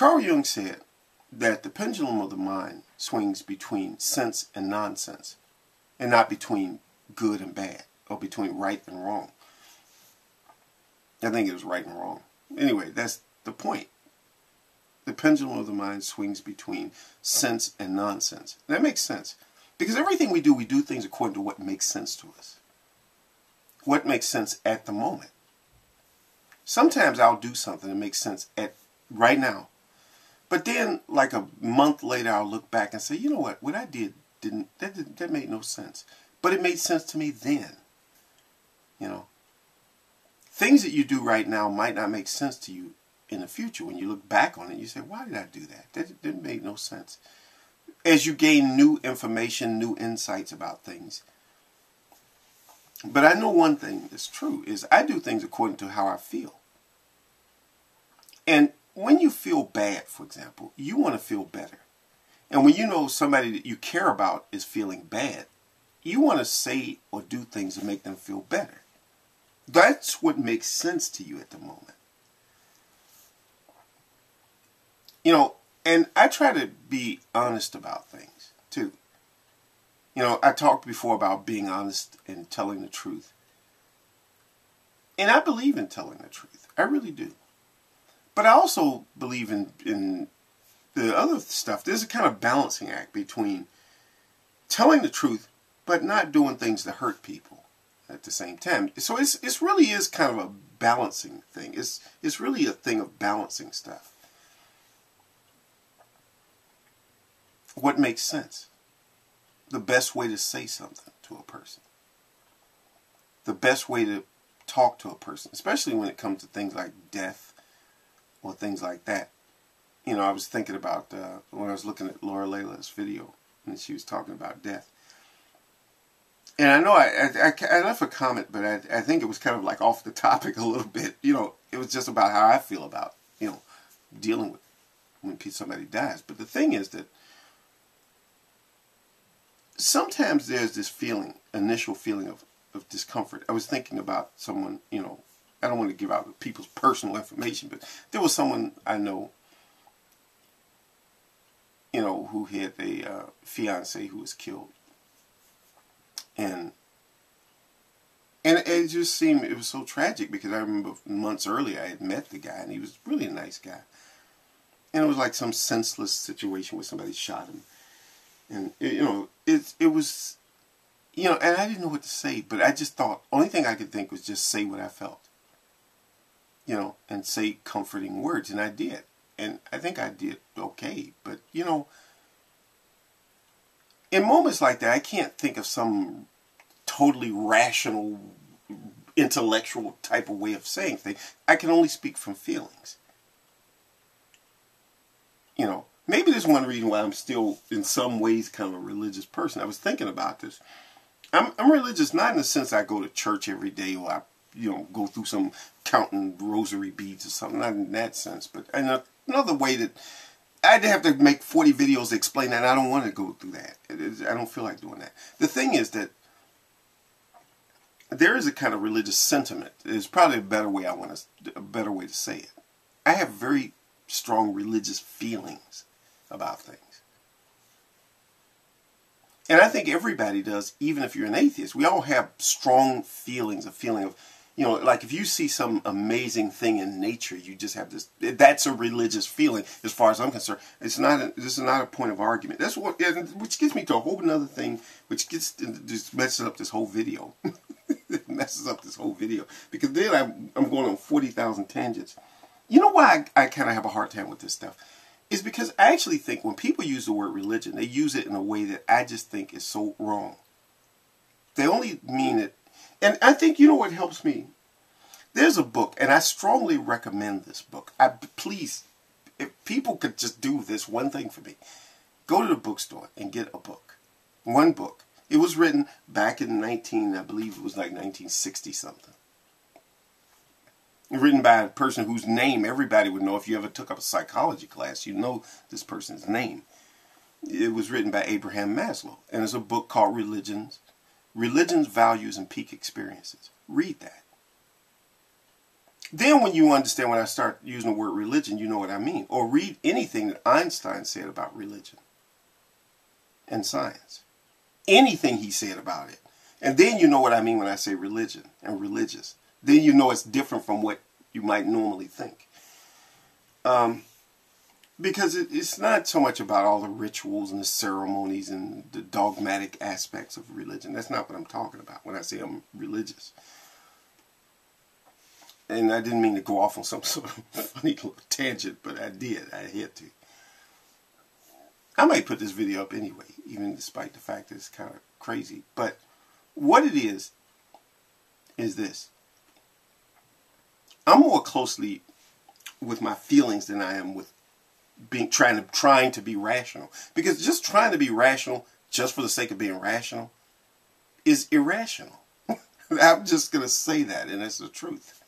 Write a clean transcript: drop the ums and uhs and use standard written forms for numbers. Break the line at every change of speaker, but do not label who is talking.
Carl Jung said that the pendulum of the mind swings between sense and nonsense, and not between good and bad, or between right and wrong. I think it was right and wrong. Anyway, that's the point. The pendulum of the mind swings between sense and nonsense. That makes sense. Because everything we do things according to what makes sense to us. What makes sense at the moment. Sometimes I'll do something that makes sense at right now. But then, like a month later, I'll look back and say, you know what I did that made no sense. But it made sense to me then. You know. Things that you do right now might not make sense to you in the future. When you look back on it, you say, why did I do that? That made no sense. As you gain new information, new insights about things. But I know one thing that's true, is I do things according to how I feel. And when you feel bad, for example, you want to feel better. And when you know somebody that you care about is feeling bad, you want to say or do things to make them feel better. That's what makes sense to you at the moment. You know, and I try to be honest about things, too. You know, I talked before about being honest and telling the truth. And I believe in telling the truth. I really do. But I also believe in the other stuff. There's a kind of balancing act between telling the truth, but not doing things to hurt people at the same time. So it really is kind of a balancing thing. It's really a thing of balancing stuff. What makes sense? The best way to say something to a person. The best way to talk to a person, especially when it comes to things like death or things like that. You know, I was thinking about when I was looking at Laura Layla's video and she was talking about death. And I know I left a comment, but I think it was kind of like off the topic a little bit. You know, it was just about how I feel about, you know, dealing with when somebody dies. But the thing is that sometimes there's this feeling, initial feeling of discomfort. I was thinking about someone, you know, I don't want to give out people's personal information, but there was someone I know, you know, who had a fiance who was killed. And it just seemed, it was so tragic because I remember months earlier I had met the guy and he was really a nice guy. And it was like some senseless situation where somebody shot him. And, you know, it was, you know, and I didn't know what to say, but I just thought, only thing I could think was just say what I felt. You know, and say comforting words, and I did. And I think I did okay, but, you know, in moments like that, I can't think of some totally rational, intellectual type of way of saying things. I can only speak from feelings. You know, maybe there's one reason why I'm still, in some ways, kind of a religious person. I was thinking about this. I'm religious not in the sense I go to church every day or I, you know, go through some counting rosary beads or something. Not in that sense, but in another way that I'd have to make 40 videos to explain that. And I don't want to go through that. I don't feel like doing that. The thing is that there is a kind of religious sentiment. There's probably a better way to say it. I have very strong religious feelings about things. And I think everybody does, even if you're an atheist. We all have strong feelings, a feeling of, you know, like if you see some amazing thing in nature, you just have this, that's a religious feeling as far as I'm concerned. This is not a point of argument. That's what, which gets me to a whole another thing, which just messes up this whole video. It messes up this whole video. Because then I'm going on 40,000 tangents. You know why I kind of have a hard time with this stuff? Is because I actually think when people use the word religion, they use it in a way that I just think is so wrong. They only mean it. And I think, you know what helps me? There's a book, and I strongly recommend this book. Please, if people could just do this one thing for me, go to the bookstore and get a book. One book. It was written back in I believe it was like 1960 something. Written by a person whose name everybody would know. If you ever took up a psychology class, you know this person's name. It was written by Abraham Maslow. And it's a book called Religions, Values, and Peak Experiences. Read that. Then when you understand, when I start using the word religion, you know what I mean. Or read anything that Einstein said about religion and science. Anything he said about it. And then you know what I mean when I say religion and religious. Then you know it's different from what you might normally think. Because it's not so much about all the rituals and the ceremonies and the dogmatic aspects of religion. That's not what I'm talking about when I say I'm religious. And I didn't mean to go off on some sort of funny little tangent, but I did. I had to. I might put this video up anyway, even despite the fact that it's kind of crazy. But what it is this. I'm more closely with my feelings than I am with trying to be rational. Because just trying to be rational just for the sake of being rational is irrational. I'm just going to say that, and that's the truth.